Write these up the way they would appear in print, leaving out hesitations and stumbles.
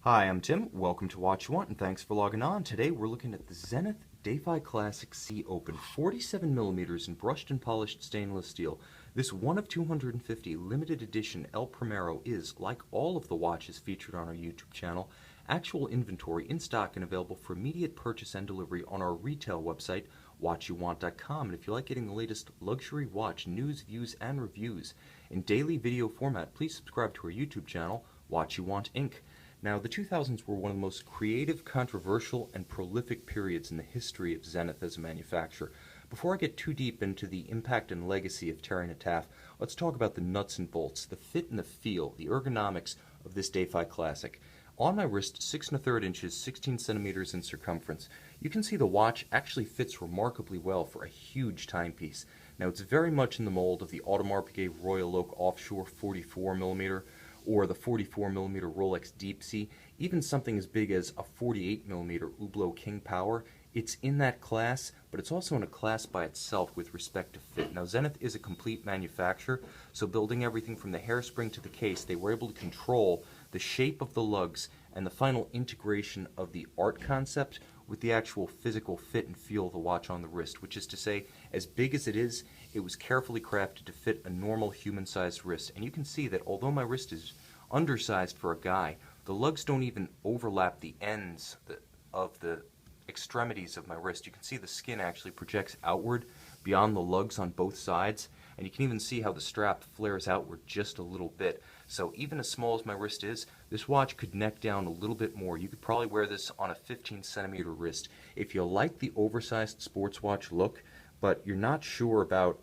Hi, I'm Tim. Welcome to Watch You Want, and thanks for logging on. Today we're looking at the Zenith Defy Classic Sea Open, 47mm in brushed and polished stainless steel. This one of 250 limited edition El Primero is, like all of the watches featured on our YouTube channel, actual inventory in stock and available for immediate purchase and delivery on our retail website, watchyouwant.com. And if you like getting the latest luxury watch news, views, and reviews in daily video format, please subscribe to our YouTube channel, Watch You Want Inc. Now, the 2000s were one of the most creative, controversial, and prolific periods in the history of Zenith as a manufacturer. Before I get too deep into the impact and legacy of Theirry Nataf, let's talk about the nuts and bolts, the fit and the feel, the ergonomics of this Defy Classic. On my wrist, 6 1/3 inches, 16 centimeters in circumference. You can see the watch actually fits remarkably well for a huge timepiece. Now, it's very much in the mold of the Audemars Piguet Royal Oak Offshore 44mm, or the 44mm Rolex Deep Sea, even something as big as a 48mm Hublot King Power. It's in that class, but it's also in a class by itself with respect to fit. Now, Zenith is a complete manufacturer, so building everything from the hairspring to the case, they were able to control the shape of the lugs and the final integration of the art concept with the actual physical fit and feel of the watch on the wrist, which is to say, as big as it was carefully crafted to fit a normal human-sized wrist. And you can see that although my wrist is undersized for a guy, the lugs don't even overlap the ends of the extremities of my wrist. You can see the skin actually projects outward beyond the lugs on both sides, and you can even see how the strap flares outward just a little bit. So even as small as my wrist is, this watch could neck down a little bit more. You could probably wear this on a 15-centimeter wrist. If you like the oversized sports watch look, but you're not sure about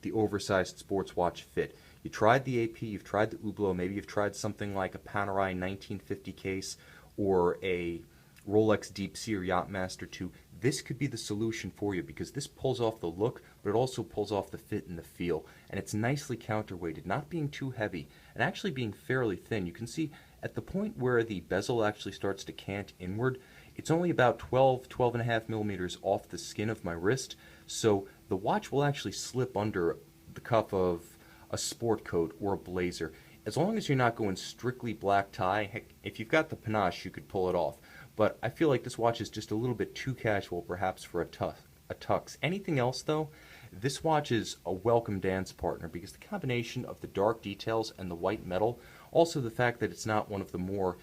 the oversized sports watch fit, you tried the AP, you've tried the Hublot, maybe you've tried something like a Panerai 1950 case or a Rolex Deep Sea or Yachtmaster 2, this could be the solution for you because this pulls off the look, but it also pulls off the fit and the feel. And it's nicely counterweighted, not being too heavy, and actually being fairly thin. You can see at the point where the bezel actually starts to cant inward, it's only about 12.5 millimeters off the skin of my wrist, so the watch will actually slip under the cuff of a sport coat or a blazer. As long as you're not going strictly black tie, heck, if you've got the panache, you could pull it off. But I feel like this watch is just a little bit too casual, perhaps, for a tux. Anything else, though, this watch is a welcome dance partner because the combination of the dark details and the white metal, also the fact that it's not one of the more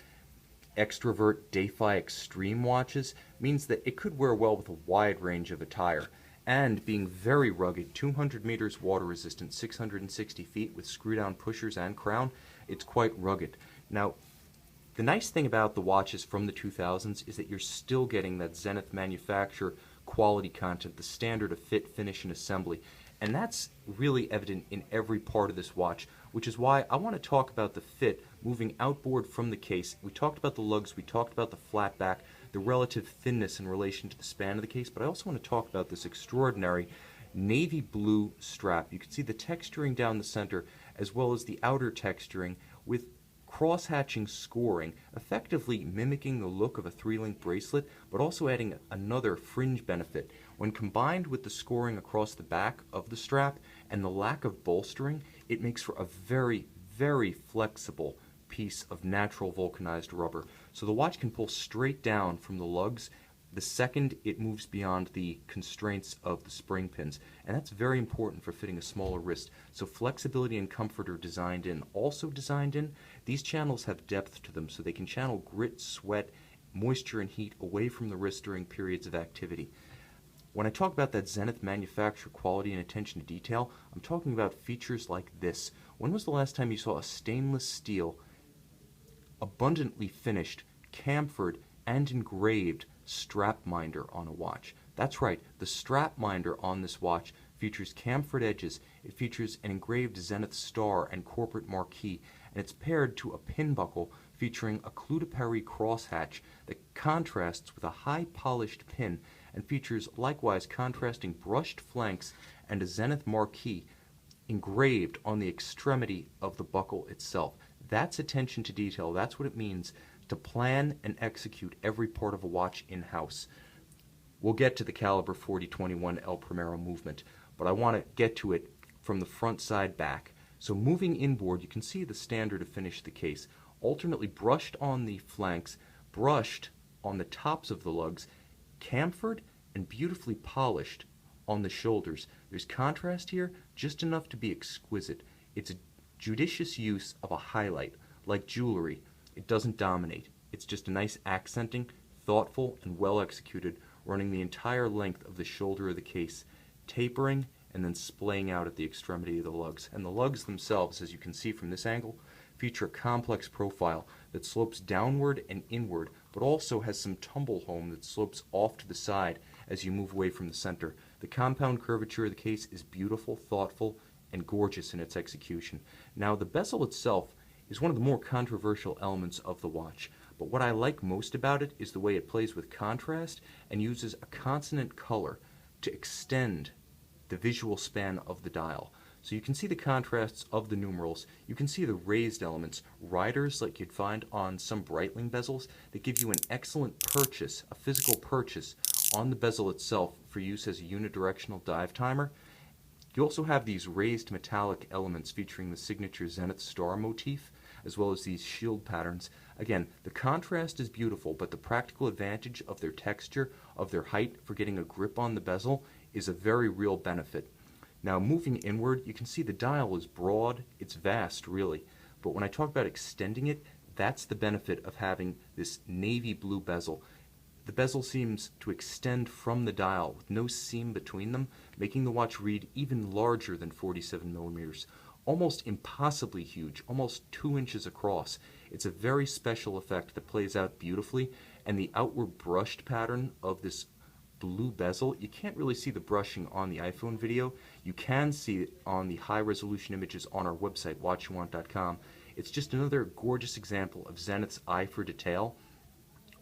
extrovert Defy Xtreme watches, means that it could wear well with a wide range of attire. And being very rugged, 200 meters water resistant, 660 feet with screw-down pushers and crown, it's quite rugged. Now, the nice thing about the watches from the 2000s is that you're still getting that Zenith manufacturer quality content, the standard of fit, finish, and assembly. And that's really evident in every part of this watch, which is why I want to talk about the fit moving outboard from the case. We talked about the lugs, we talked about the flat back, the relative thinness in relation to the span of the case, but I also want to talk about this extraordinary navy blue strap. You can see the texturing down the center as well as the outer texturing with cross-hatching scoring, effectively mimicking the look of a 3-link bracelet, but also adding another fringe benefit. When combined with the scoring across the back of the strap and the lack of bolstering, it makes for a very, very flexible piece of natural vulcanized rubber. So the watch can pull straight down from the lugs the second it moves beyond the constraints of the spring pins. And that's very important for fitting a smaller wrist. So flexibility and comfort are designed in. Also designed in, these channels have depth to them so they can channel grit, sweat, moisture, and heat away from the wrist during periods of activity. When I talk about that Zenith manufacturer quality and attention to detail, I'm talking about features like this. When was the last time you saw a stainless steel, abundantly finished, chamfered, and engraved strap minder on a watch? That's right, the strap minder on this watch features chamfered edges, it features an engraved Zenith star and corporate marquee, and it's paired to a pin buckle featuring a clou de Paris crosshatch that contrasts with a high polished pin and features likewise contrasting brushed flanks and a Zenith marquee engraved on the extremity of the buckle itself. That's attention to detail. That's what it means to plan and execute every part of a watch in-house. We'll get to the caliber 4021 El Primero movement, but I want to get to it from the front side back. So moving inboard, you can see the standard to finish the case. alternately brushed on the flanks, brushed on the tops of the lugs, chamfered, and beautifully polished on the shoulders. There's contrast here, just enough to be exquisite. It's a judicious use of a highlight, like jewelry. It doesn't dominate. It's just a nice accenting, thoughtful, and well executed, running the entire length of the shoulder of the case, tapering and then splaying out at the extremity of the lugs. And the lugs themselves, as you can see from this angle, feature a complex profile that slopes downward and inward, but also has some tumble home that slopes off to the side as you move away from the center. The compound curvature of the case is beautiful, thoughtful, and gorgeous in its execution. Now, the bezel itself is one of the more controversial elements of the watch, but what I like most about it is the way it plays with contrast and uses a consonant color to extend the visual span of the dial. So you can see the contrasts of the numerals. You can see the raised elements, riders like you'd find on some Breitling bezels that give you an excellent purchase, a physical purchase on the bezel itself for use as a unidirectional dive timer. You also have these raised metallic elements featuring the signature Zenith star motif, as well as these shield patterns. Again, the contrast is beautiful, but the practical advantage of their texture, of their height for getting a grip on the bezel, is a very real benefit. Now, moving inward, you can see the dial is broad, it's vast really, but when I talk about extending it, that's the benefit of having this navy blue bezel. The bezel seems to extend from the dial with no seam between them, making the watch read even larger than 47 millimeters, almost impossibly huge, almost 2 inches across. It's a very special effect that plays out beautifully, and the outward brushed pattern of this blue bezel, you can't really see the brushing on the iPhone video. You can see it on the high-resolution images on our website, watchyouwant.com. It's just another gorgeous example of Zenith's eye for detail.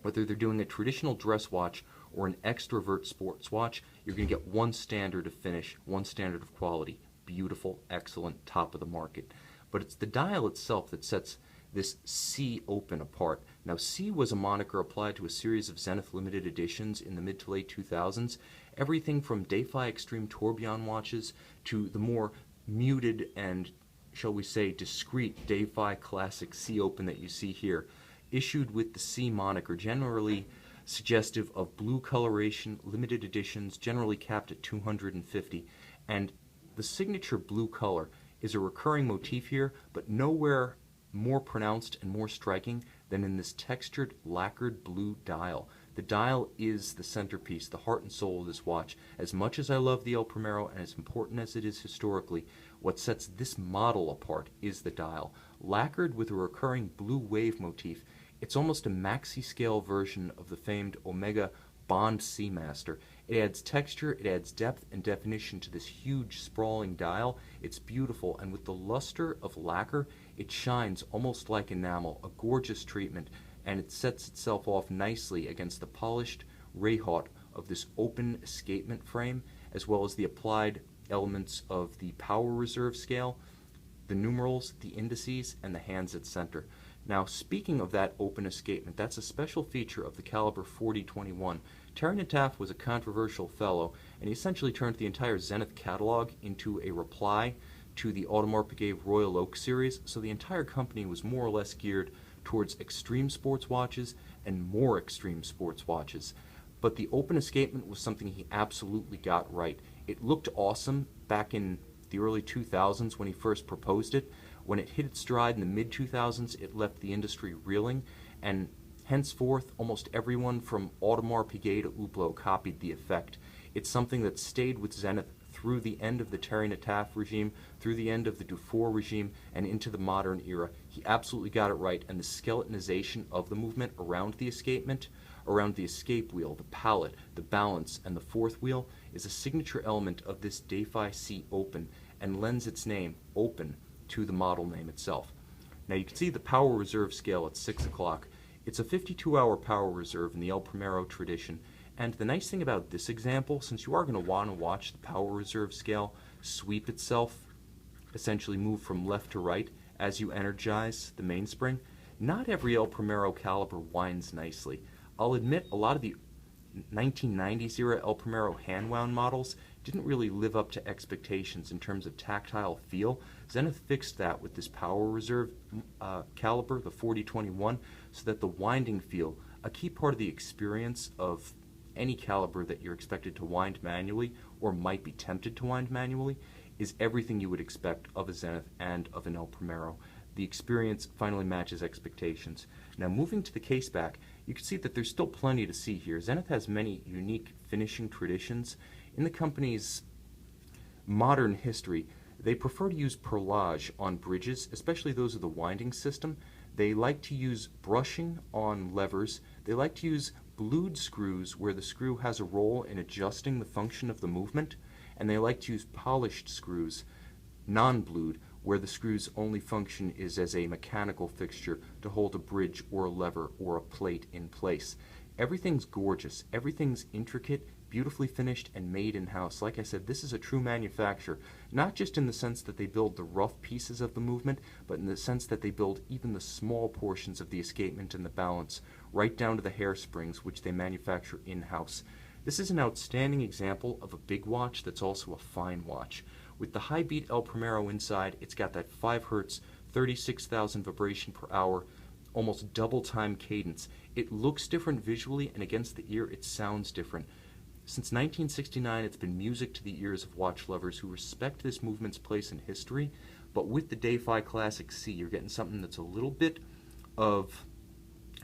Whether they're doing a traditional dress watch or an extrovert sports watch, you're going to get one standard of finish, one standard of quality. Beautiful, excellent, top of the market. But it's the dial itself that sets this C Open apart. Now, C was a moniker applied to a series of Zenith limited editions in the mid to late 2000s. Everything from Defy Xtreme tourbillon watches to the more muted and, shall we say, discreet Defy Classic Sea Open that you see here, issued with the C moniker, generally suggestive of blue coloration, limited editions, generally capped at 250. And the signature blue color is a recurring motif here, but nowhere more pronounced and more striking than in this textured, lacquered blue dial. The dial is the centerpiece, the heart and soul of this watch. As much as I love the El Primero, and as important as it is historically, what sets this model apart is the dial. Lacquered with a recurring blue wave motif, it's almost a maxi-scale version of the famed Omega Bond Seamaster. It adds texture, it adds depth and definition to this huge sprawling dial. It's beautiful, and with the luster of lacquer, it shines almost like enamel, a gorgeous treatment, and it sets itself off nicely against the polished rayhaut of this open escapement frame, as well as the applied elements of the power reserve scale, the numerals, the indices, and the hands at center. Now, speaking of that open escapement, that's a special feature of the caliber 4021. Theirry Nataf was a controversial fellow, and he essentially turned the entire Zenith catalog into a reply to the Audemars Piguet Royal Oak series, so the entire company was more or less geared towards extreme sports watches and more extreme sports watches. But the open escapement was something he absolutely got right. It looked awesome back in the early 2000s when he first proposed it. When it hit its stride in the mid-2000s, it left the industry reeling, and henceforth, almost everyone from Audemars Piguet to Hublot copied the effect. It's something that stayed with Zenith through the end of the Theirry Nataf regime, through the end of the Dufour regime, and into the modern era. He absolutely got it right, and the skeletonization of the movement around the escapement, around the escape wheel, the pallet, the balance, and the fourth wheel is a signature element of this Defy Sea Open, and lends its name, Open, to the model name itself. Now you can see the power reserve scale at 6 o'clock. It's a 52-hour power reserve in the El Primero tradition, and the nice thing about this example, since you are going to want to watch the power reserve scale sweep itself, essentially move from left to right as you energize the mainspring, not every El Primero caliber winds nicely. I'll admit a lot of the 1990s era El Primero hand-wound models didn't really live up to expectations in terms of tactile feel. Zenith fixed that with this power reserve caliber, the 4021, so that the winding feel, a key part of the experience of any caliber that you're expected to wind manually or might be tempted to wind manually, is everything you would expect of a Zenith and of an El Primero. The experience finally matches expectations. Now moving to the case back, you can see that there's still plenty to see here. Zenith has many unique finishing traditions. In the company's modern history, they prefer to use perlage on bridges, especially those of the winding system. They like to use brushing on levers. They like to use blued screws where the screw has a role in adjusting the function of the movement, and they like to use polished screws, non-blued, where the screw's only function is as a mechanical fixture to hold a bridge or a lever or a plate in place. Everything's gorgeous, everything's intricate, beautifully finished, and made in-house. Like I said, this is a true manufacturer, not just in the sense that they build the rough pieces of the movement, but in the sense that they build even the small portions of the escapement and the balance, right down to the hairsprings, which they manufacture in-house. This is an outstanding example of a big watch that's also a fine watch. With the high beat El Primero inside, it's got that 5 Hz, 36,000 vibration per hour, almost double time cadence. It looks different visually, and against the ear, it sounds different. Since 1969, it's been music to the ears of watch lovers who respect this movement's place in history, but with the Defy Classic Sea, you're getting something that's a little bit of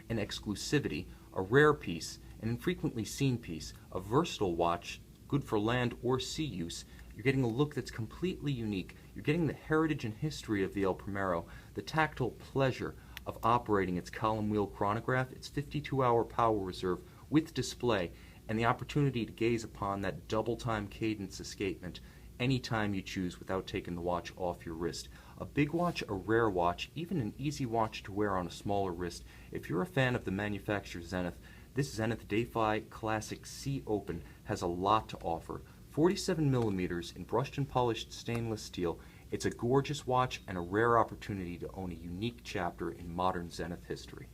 an exclusivity, a rare piece, an infrequently seen piece, a versatile watch, good for land or sea use. You're getting a look that's completely unique. You're getting the heritage and history of the El Primero, the tactile pleasure of operating its column wheel chronograph, its 52-hour power reserve with display, and the opportunity to gaze upon that double-time cadence escapement anytime you choose without taking the watch off your wrist. A big watch, a rare watch, even an easy watch to wear on a smaller wrist. If you're a fan of the manufacturer Zenith, this Zenith Defy Classic Sea Open has a lot to offer. 47 millimeters in brushed and polished stainless steel. It's a gorgeous watch and a rare opportunity to own a unique chapter in modern Zenith history.